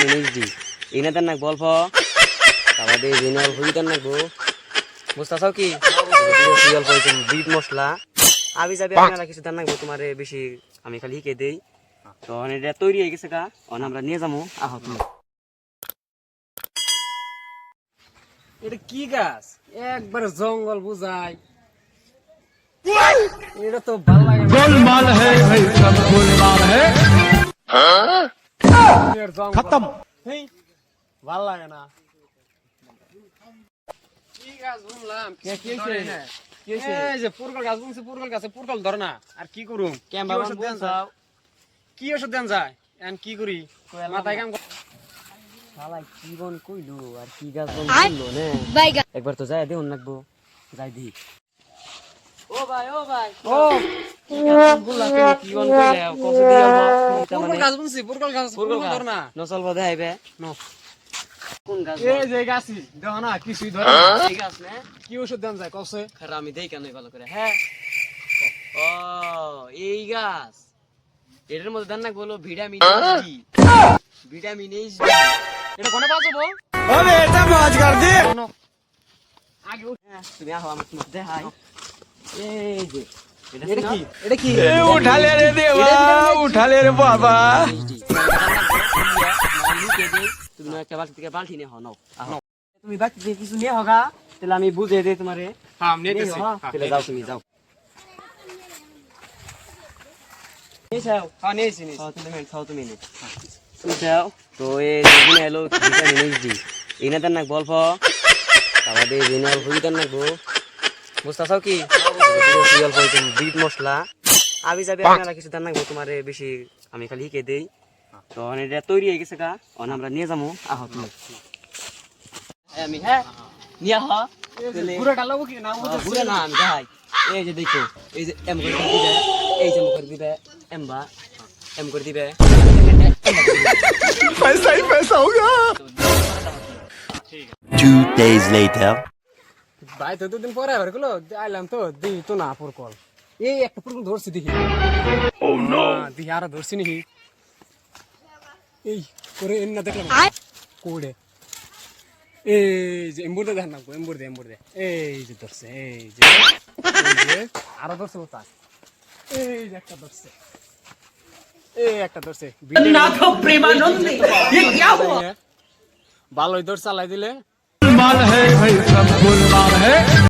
Vitamin HD এই না দেন না গল্প তারপরে এই না হই দেন না গো বুঝতাছাও কি গল্প হইছে বিট মশলা আবি যাবে আপনারা কিছু দেন না গো তোমারে বেশি আমি খালি হিকে দেই তো এটা তৈরি হয়ে গেছে কা অন আমরা নিয়ে যাবো আহ তুমি এটা কি গাছ একবার জঙ্গল বুঝাই এটা তো ভালো লাগে না। गोलमाल है भाई सब गोलमाल है এর জঙ্গল। खत्म হেই, ভাল লাগে না কি গাছ বুনলাম কি হইছে? কি হইছে? এই যে পুরকল গাছ বুনছি পুরকল গাছে পুরকল ধরে না আর কি করুম কেমবা কি ওষুধ দেন যায়? কি ওষুধ দেন যায় এখন কি করি মাথায় কাম শালা কি বন কইলো আর কি গাছ বন কইলো নে একবার তো যাই দেউন লাগবো যাই দি ও ভাই ও বুলা কি বন কইলে কত দিয়া পুরকল গাছ বুনছি পুরকল গাছ পুরকল ধরে না নসল বদে আইবে নো কোন গাছ এই যে গাছি দেখো না কিছুই ধরে না। এই গাছ না কি ওষুধ দেন যায় কসে খারা আমি দেই কেন ভালো করে হ্যাঁ ও এই গাছ এটার মধ্যে দেন না বলো ভিটামিন ডি ভিটামিন এইচডি এটা কোনে বাঁচাবো अबे बेटा मौज कर दी আগে তুমি আহো আমার তোমার দেখাই এই যে এটা কি এটা কি उठा ले रे देवा उठा ले रे बाबा তুমি একটা বালতি থেকে বালতি নিয়ে হও নাও আহো তুমি বালতি থেকে কিছু নিয়ে হোগা তাহলে আমি বুঝিয়ে দিই তোমারে হ্যাঁ আমি নিতেছি তাহলে যাও তুমি যাও নিয়ে যাও হ্যাঁ নিয়েছি নিয়েছি খাও তুমি খাও তুমি নে তুমি যাও তো এই যেগুলো এলো ভিটামিন এইচডি এই না দেন না গল্প তারপরে এই না হই দেন না গো বুঝতাছাও কি গল্প হইছে বিট মশলা আবি যাবে আপনারা কিছু দেন না গো তোমারে বেশি আমি খালি হিকে দেই তো এটা তৈরি হয়ে গেছে কা অন আমরা নিয়ে যাবো আহ তুমি আমি হ্যাঁ নিয়ে আহ পুরোটা লাগবো কি না বুঝে না আমি ভাই এই যে দেখো এই যে এম করে দিবে এই যে মুখ করে দিবে এমবা এম করে দিবে पैसा ही पैसा होगा 2 days later. ভাই তো দুদিন পরে আবার গুলো আইলাম তো দেখি তো না পুরকল এই একটা পুরকল ধরছি দেখি ও নো দেখি আর ধরছি নাকি এই করে এন না দেখলাম কোড়ে এই যে এমবুরটা দেখ না এমবুর দে এই যে ধরছে এই যে আরো ধরছে ওটা এই যে একটা ধরছে नाथ प्रेमानंद ये क्या हुआ ভালোই ধর চালাই দিলে गोलमाल है भाई सब गोलमाल है